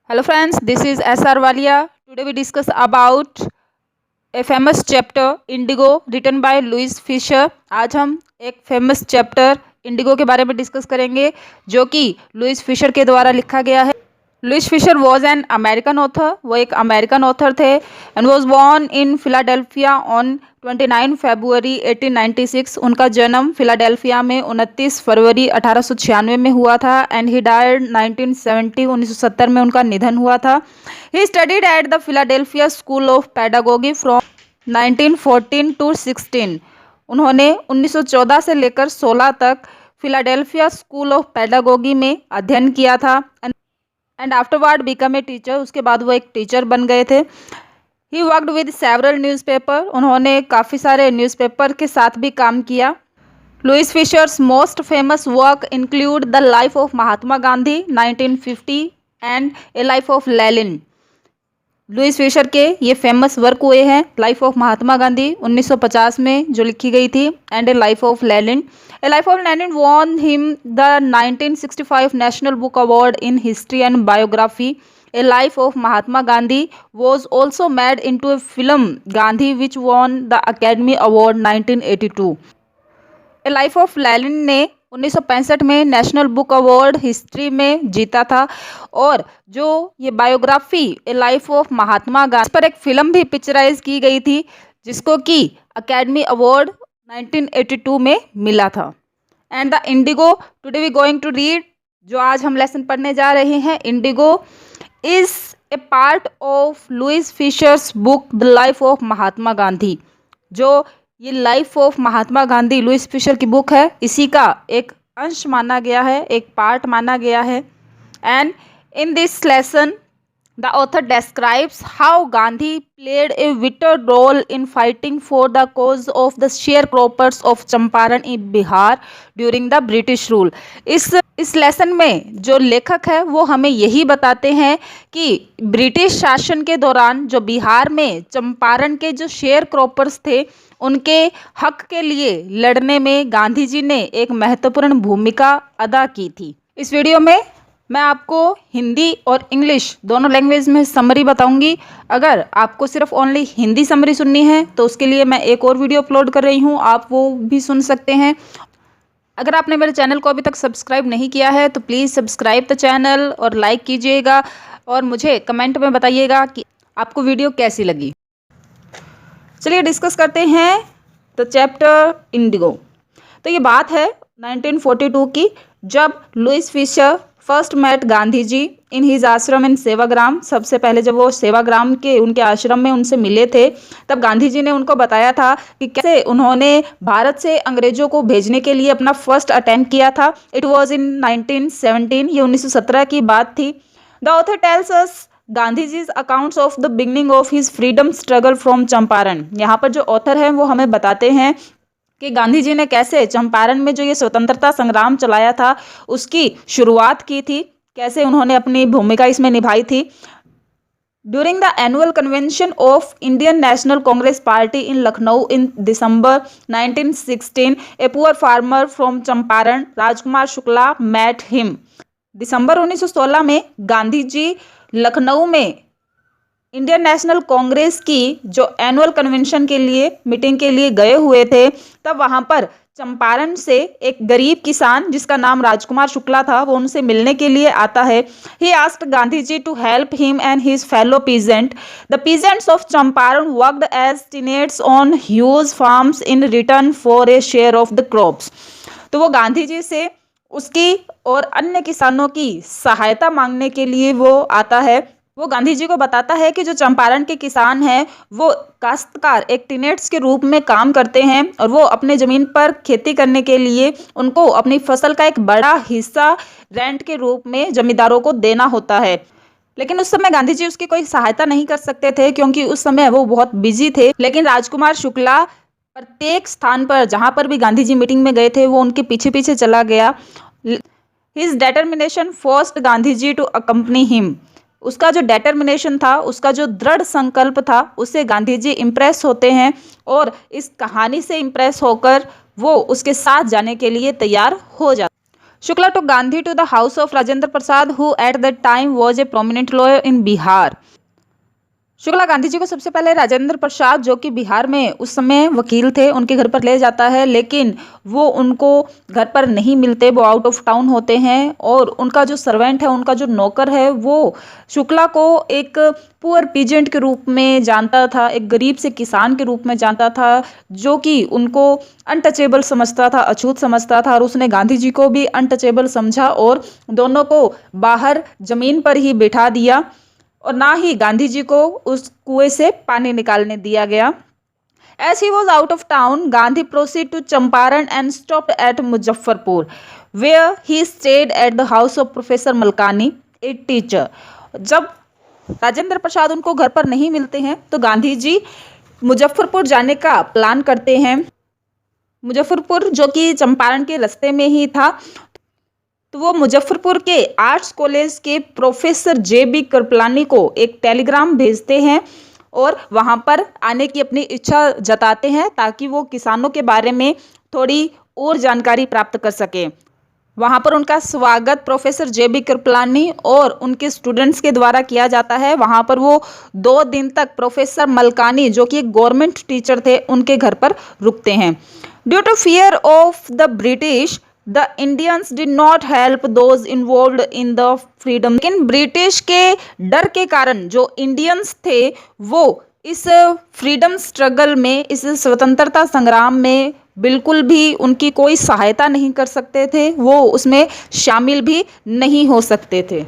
Hello friends, this is SR Walia. Today we discuss about a famous chapter Indigo written by Louis Fisher. आज हम एक famous chapter Indigo के बारे में discuss करेंगे जो कि लुइस फिशर के द्वारा लिखा गया है। Louis Fischer was an American author, वो एक अमेरिकन ऑथर थे and was born in Philadelphia on 29 February 1896। उनका जन्म फिलाडेल्फिया में 29 फरवरी 1896 में हुआ था एंड ही डायड 1970 1970 में उनका निधन हुआ था। He studied at the Philadelphia school of pedagogy from 1914 to 16। उन्होंने 1914 से लेकर 16 तक फिलाडेल्फिया स्कूल ऑफ पेडागोगी में अध्ययन किया था and afterward become a teacher. उसके बाद वो एक टीचर बन गए थे। He worked with several newspaper, उन्होंने काफ़ी सारे न्यूज़पेपर के साथ भी काम किया। Louis Fischer's most famous work include the life of Mahatma Gandhi 1950 and a life of Lenin. Louis Fischer के ये फेमस वर्क हुए हैं लाइफ ऑफ महात्मा गांधी 1950 में जो लिखी गई थी and a life of Lenin. A life of Lenin won him the 1965 national book award in history and biography. A life of Mahatma Gandhi was also made into a film Gandhi which won the academy award 1982। A life of Lenin ने 1965 में national book award history में जीता था और जो ये biography a life of Mahatma Gandhi पर एक फिल्म भी पिक्चराइज की गई थी जिसको कि अकेडमी अवार्ड 1982 में मिला था। And the Indigo today we going to read, जो आज हम लेसन पढ़ने जा रहे हैं, Indigo is a part of Louis Fischer's book the life of Mahatma Gandhi. जो ये life of Mahatma Gandhi Louis Fischer की बुक है, इसी का एक अंश माना गया है, एक पार्ट माना गया है। And in this lesson the author describes how Gandhi played a vital role in fighting for the cause of the sharecroppers of Champaran in Bihar during the British rule। इस लेसन में जो लेखक है वो हमें यही बताते हैं कि ब्रिटिश शासन के दौरान जो बिहार में चंपारण के जो शेयर क्रॉपर्स थे उनके हक के लिए लड़ने में गांधी जी ने एक महत्वपूर्ण भूमिका अदा की थी। इस वीडियो में मैं आपको हिंदी और इंग्लिश दोनों लैंग्वेज में समरी बताऊंगी। अगर आपको सिर्फ ओनली हिंदी समरी सुननी है तो उसके लिए मैं एक और वीडियो अपलोड कर रही हूं, आप वो भी सुन सकते हैं। अगर आपने मेरे चैनल को अभी तक सब्सक्राइब नहीं किया है तो प्लीज़ सब्सक्राइब द चैनल और लाइक कीजिएगा और मुझे कमेंट में बताइएगा कि आपको वीडियो कैसी लगी। चलिए डिस्कस करते हैं द चैप्टर इंडिगो। तो ये बात है 1942 की, जब Louis Fischer first met Gandhi ji in his ashram in Sevagram. सबसे पहले जब वो सेवाग्राम के उनके आश्रम में उनसे मिले थे तब गांधी जी ने उनको बताया था कि कैसे उन्होंने भारत से अंग्रेजों को भेजने के लिए अपना फर्स्ट अटेम्प्ट किया था। इट वाज इन 1917, ये 1917 की बात थी। The author tells us Gandhi ji's accounts of the beginning of his freedom struggle from Champaran. यहाँ पर जो ऑथर हैं वो हमें बताते हैं कि गांधी जी ने कैसे चंपारण में जो ये स्वतंत्रता संग्राम चलाया था उसकी शुरुआत की थी, कैसे उन्होंने अपनी भूमिका इसमें निभाई थी। During the annual convention of Indian National Congress party in Lucknow in December 1916, a poor farmer from Champaran Rajkumar Shukla met him. दिसंबर 1916 में गांधी जी लखनऊ में इंडियन नेशनल कांग्रेस की जो एनुअल कन्वेंशन के लिए मीटिंग के लिए गए हुए थे, तब वहां पर चंपारण से एक गरीब किसान जिसका नाम राजकुमार शुक्ला था वो उनसे मिलने के लिए आता है। He asked Gandhi ji to help him and his fellow peasant. The peasants of Champaran worked as tenants on huge farms in return for a share of the crops. तो वो गांधी जी से उसकी और अन्य किसानों की सहायता मांगने के लिए वो आता है। वो गांधी जी को बताता है कि जो चंपारण के किसान हैं वो काश्तकार एक टीनेट्स के रूप में काम करते हैं और वो अपने ज़मीन पर खेती करने के लिए उनको अपनी फसल का एक बड़ा हिस्सा रेंट के रूप में जमींदारों को देना होता है। लेकिन उस समय गांधी जी उसकी कोई सहायता नहीं कर सकते थे क्योंकि उस समय वो बहुत बिजी थे। लेकिन राजकुमार शुक्ला प्रत्येक स्थान पर जहाँ पर भी गांधी जी मीटिंग में गए थे वो उनके पीछे पीछे चला गया। His determination forced Gandhi ji to accompany him. उसका जो डेटर्मिनेशन था, उसका जो दृढ़ संकल्प था, उससे गांधी जी इम्प्रेस होते हैं और इस कहानी से इम्प्रेस होकर वो उसके साथ जाने के लिए तैयार हो जाते। Shukla took Gandhi to the house of Rajendra Prasad, who at that time was a prominent lawyer in Bihar. Shukla Gandhi ji को सबसे पहले राजेंद्र प्रसाद, जो कि बिहार में उस समय वकील थे, उनके घर पर ले जाता है, लेकिन वो उनको घर पर नहीं मिलते, वो आउट ऑफ टाउन होते हैं। और उनका जो सर्वेंट है, उनका जो नौकर है, वो शुक्ला को एक पुअर पीजेंट के रूप में जानता था, एक गरीब से किसान के रूप में जानता था, जो कि उनको अनटचेबल समझता था, अछूत समझता था। और उसने गांधी जी को भी अनटचेबल समझा और दोनों को बाहर जमीन पर ही बिठा दिया और ना ही गांधी जी को उस कुएं से पानी निकालने दिया गया। As he was out of town, Gandhi proceeded to Champaran and stopped at Muzaffarpur, where he stayed at the house of Professor Malkani, a teacher. जब राजेंद्र प्रसाद उनको घर पर नहीं मिलते हैं तो गांधी जी मुजफ्फरपुर जाने का प्लान करते हैं। मुजफ्फरपुर जो कि चंपारण के रास्ते में ही था, तो वो मुजफ्फरपुर के आर्ट्स कॉलेज के प्रोफेसर JB कृपलानी को एक टेलीग्राम भेजते हैं और वहाँ पर आने की अपनी इच्छा जताते हैं ताकि वो किसानों के बारे में थोड़ी और जानकारी प्राप्त कर सकें। वहाँ पर उनका स्वागत प्रोफेसर JB कृपलानी और उनके स्टूडेंट्स के द्वारा किया जाता है। वहाँ पर वो 2 दिन तक प्रोफेसर मलकानी, जो कि एक गवर्नमेंट टीचर थे, उनके घर पर रुकते हैं। Due to fear of the British, the Indians did not help those involved in the freedom. लेकिन ब्रिटिश के डर के कारण जो इंडियंस थे वो इस फ्रीडम स्ट्रगल में, इस स्वतंत्रता संग्राम में बिल्कुल भी उनकी कोई सहायता नहीं कर सकते थे, वो उसमें शामिल भी नहीं हो सकते थे।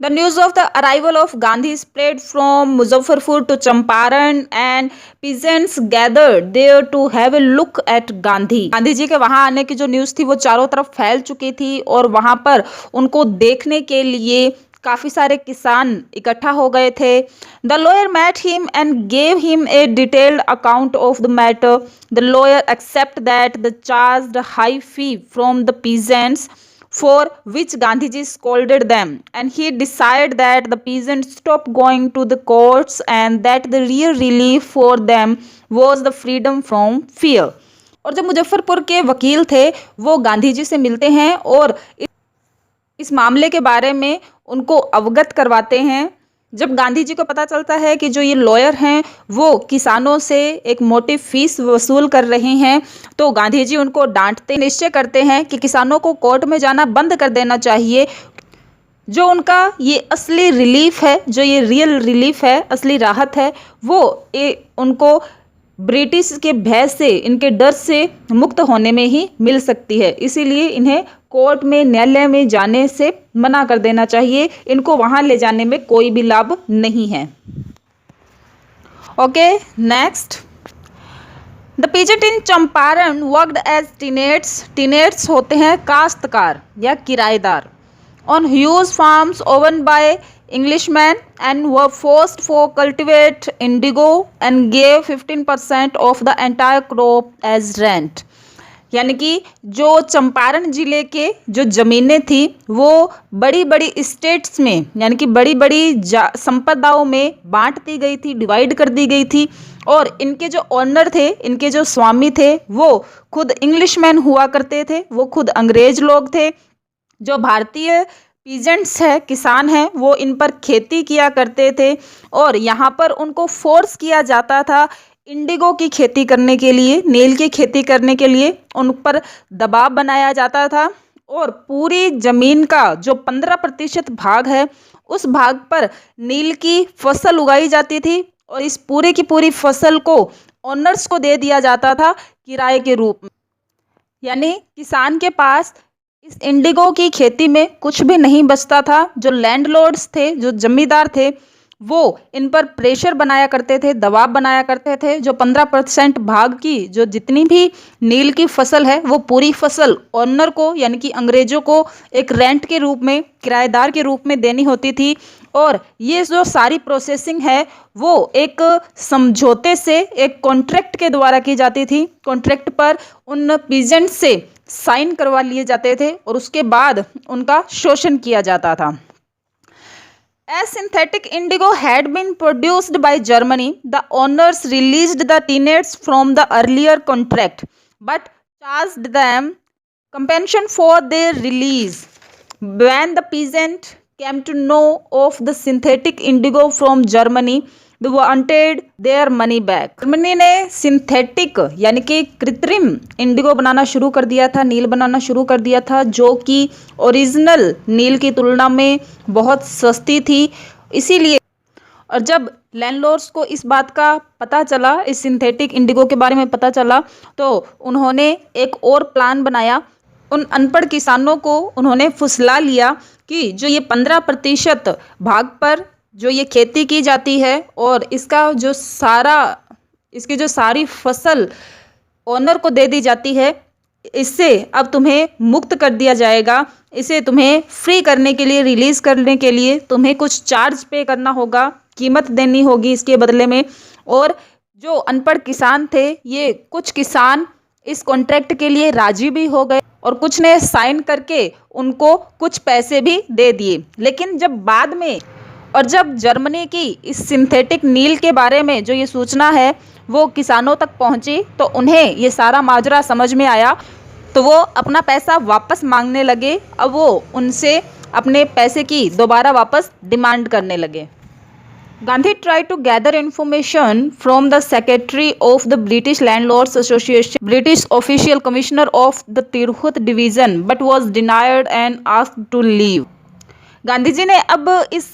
The news of the arrival of Gandhi spread from Muzaffarpur to Champaran and peasants gathered there to have a look at Gandhi. Gandhi ji के वहाँ आने की जो न्यूज़ थी वो चारों तरफ फैल चुकी थी और वहाँ पर उनको देखने के लिए काफ़ी सारे किसान इकट्ठा हो गए थे। The lawyer met him and gave him a detailed account of the matter. The lawyer accepted that the charged high fee from the peasants, for which Gandhiji scolded them, and he decided that the peasants stop going to the courts and that the real relief for them was the freedom from fear. और जब मुजफ्फरपुर के वकील थे वो गांधी जी से मिलते हैं और इस मामले के बारे में उनको अवगत करवाते हैं। जब गांधी जी को पता चलता है कि जो ये लॉयर हैं वो किसानों से एक मोटी फीस वसूल कर रहे हैं, तो गांधी जी उनको डांटते, निश्चय करते हैं कि किसानों को कोर्ट में जाना बंद कर देना चाहिए। जो उनका ये असली रिलीफ है, जो ये रियल रिलीफ है, असली राहत है, वो उनको ब्रिटिश के भय से, इनके डर से मुक्त होने में ही मिल सकती है। इसीलिए इन्हें कोर्ट में, न्यायालय में जाने से मना कर देना चाहिए। इनको वहाँ ले जाने में कोई भी लाभ नहीं है। Okay, next. The peasant in Champaran worked as tenants. Tenants होते हैं काश्तकार या किराएदार on huge farms owned by Englishmen and were forced for cultivate indigo and gave 15% of the entire crop as rent. यानी कि जो चंपारण जिले के जो ज़मीनें थी वो बड़ी बड़ी स्टेट्स में, यानी कि बड़ी बड़ी संपदाओं में बांट दी गई थी, डिवाइड कर दी गई थी। और इनके जो ऑनर थे, इनके जो स्वामी थे, वो खुद इंग्लिशमैन हुआ करते थे, वो खुद अंग्रेज लोग थे। जो भारतीय पीजेंट्स है, किसान हैं, वो इन पर खेती किया करते थे और यहाँ पर उनको फोर्स किया जाता था इंडिगो की खेती करने के लिए, नील की खेती करने के लिए उन पर दबाव बनाया जाता था। और पूरी ज़मीन का जो 15% भाग है, उस भाग पर नील की फसल उगाई जाती थी और इस पूरे की पूरी फसल को ओनर्स को दे दिया जाता था किराए के रूप में। यानी किसान के पास इस इंडिगो की खेती में कुछ भी नहीं बचता था। जो लैंडलॉर्ड्स थे, जो जमींदार थे, वो इन पर प्रेशर बनाया करते थे, दबाव बनाया करते थे। जो 15% भाग की जो जितनी भी नील की फसल है, वो पूरी फसल ओनर को, यानी कि अंग्रेजों को एक रेंट के रूप में, किराएदार के रूप में देनी होती थी। और ये जो सारी प्रोसेसिंग है वो एक समझौते से, एक कॉन्ट्रैक्ट के द्वारा की जाती थी। कॉन्ट्रैक्ट पर उन पीजेंट से साइन करवा लिए जाते थे और उसके बाद उनका शोषण किया जाता था। As synthetic indigo had been produced by Germany, the owners released the tenants from the earlier contract, but charged them compensation for their release. When the peasant came to know of the synthetic indigo from Germany, they wanted their money back. Germany ने synthetic यानी कि कृत्रिम Indigo बनाना शुरू कर दिया था, नील बनाना शुरू कर दिया था, जो कि ओरिजिनल नील की तुलना में बहुत सस्ती थी। इसीलिए और जब लैंडलॉर्ड्स को इस बात का पता चला, इस सिंथेटिक इंडिगो के बारे में पता चला, तो उन्होंने एक और प्लान बनाया। उन अनपढ़ किसानों को उन्होंने फुसला लिया कि जो ये 15% भाग पर जो ये खेती की जाती है और इसकी जो सारी फसल ओनर को दे दी जाती है, इससे अब तुम्हें मुक्त कर दिया जाएगा। इसे तुम्हें फ्री करने के लिए, रिलीज़ करने के लिए तुम्हें कुछ चार्ज पे करना होगा, कीमत देनी होगी इसके बदले में। और जो अनपढ़ किसान थे, ये कुछ किसान इस कॉन्ट्रैक्ट के लिए राजी भी हो गए और कुछ ने साइन करके उनको कुछ पैसे भी दे दिए। लेकिन जब जर्मनी की इस सिंथेटिक नील के बारे में जो ये सूचना है वो किसानों तक पहुंची, तो उन्हें ये सारा माजरा समझ में आया, तो वो अपना पैसा वापस मांगने लगे। अब वो उनसे अपने पैसे की दोबारा वापस डिमांड करने लगे। Gandhi tried to gather information from the secretary of the British Landlords Association, British official commissioner of the Tirhut division, but was denied and asked to leave. Gandhi ji ने अब इस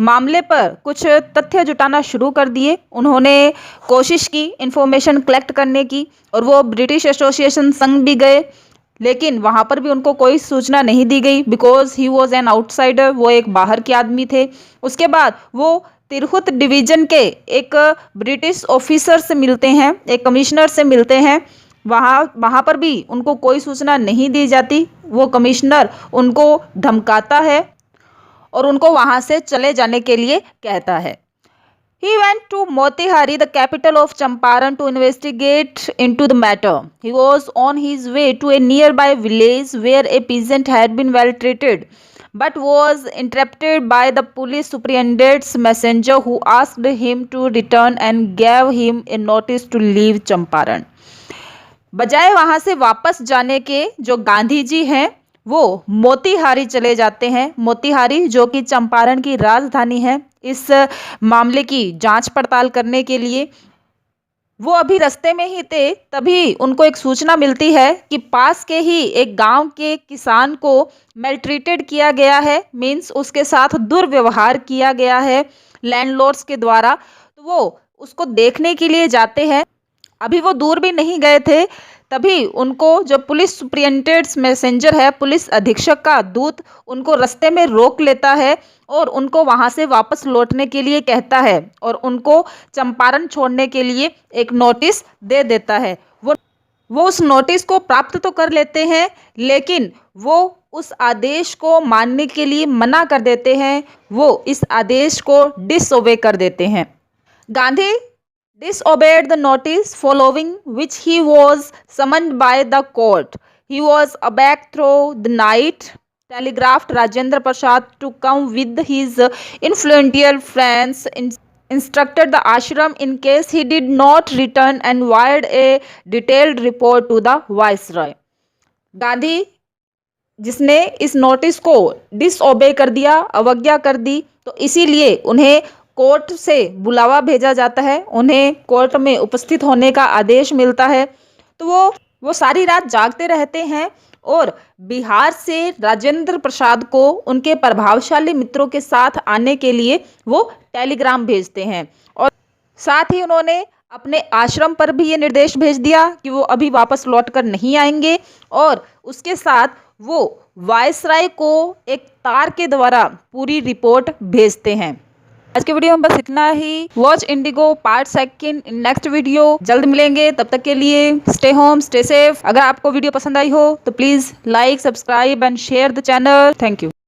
मामले पर कुछ तथ्य जुटाना शुरू कर दिए। उन्होंने कोशिश की इन्फॉर्मेशन कलेक्ट करने की और वो ब्रिटिश एसोसिएशन संघ भी गए, लेकिन वहाँ पर भी उनको कोई सूचना नहीं दी गई, because he was an outsider, वो एक बाहर के आदमी थे। उसके बाद वो तिरहुत डिवीज़न के एक ब्रिटिश ऑफिसर से मिलते हैं, एक कमिश्नर से मिलते हैं। वहाँ पर भी उनको कोई सूचना नहीं दी जाती। वो कमिश्नर उनको धमकाता है और उनको वहाँ से चले जाने के लिए कहता है। He went to Motihari, the capital of Champaran, to investigate into the matter. He was on his way to a nearby village where a peasant had been well treated, but was interrupted by the police superintendent's messenger, who asked him to return and gave him a notice to leave Champaran. बजाय वहाँ से वापस जाने के जो गांधी जी हैं वो मोतीहारी चले जाते हैं। मोतीहारी जो कि चंपारण की राजधानी है, इस मामले की जांच पड़ताल करने के लिए। वो अभी रास्ते में ही थे, तभी उनको एक सूचना मिलती है कि पास के ही एक गांव के किसान को मेलट्रीटेड किया गया है, मीन्स उसके साथ दुर्व्यवहार किया गया है लैंडलॉर्ड्स के द्वारा। तो वो उसको देखने के लिए जाते हैं। अभी वो दूर भी नहीं गए थे, तभी उनको जो पुलिस सुप्रिटेंडेंट मैसेंजर है, पुलिस अधीक्षक का दूत, उनको रास्ते में रोक लेता है और उनको वहां से वापस लौटने के लिए कहता है और उनको चंपारण छोड़ने के लिए एक नोटिस दे देता है। वो उस नोटिस को प्राप्त तो कर लेते हैं, लेकिन वो उस आदेश को मानने के लिए मना कर देते हैं। वो इस आदेश को डिसओबे कर देते हैं। Gandhi disobeyed the notice, following which he was summoned by the court. He was aback through the night, telegraphed Rajendra Prasad to come with his influential friends, instructed the ashram in case he did not return, and wired a detailed report to the viceroy. Gandhi जिसने इस notice को disobey कर दिया, अवज्ञा कर दी, तो इसीलिए उन्हें कोर्ट से बुलावा भेजा जाता है, उन्हें कोर्ट में उपस्थित होने का आदेश मिलता है। तो वो सारी रात जागते रहते हैं और बिहार से राजेंद्र प्रसाद को उनके प्रभावशाली मित्रों के साथ आने के लिए वो टेलीग्राम भेजते हैं। और साथ ही उन्होंने अपने आश्रम पर भी ये निर्देश भेज दिया कि वो अभी वापस लौट कर नहीं आएंगे, और उसके साथ वो वायसराय को एक तार के द्वारा पूरी रिपोर्ट भेजते हैं। आज के वीडियो में बस इतना ही। Watch Indigo part 2 next video जल्द मिलेंगे। तब तक के लिए स्टे होम, स्टे सेफ। अगर आपको वीडियो पसंद आई हो तो please like, subscribe and share the channel. Thank you.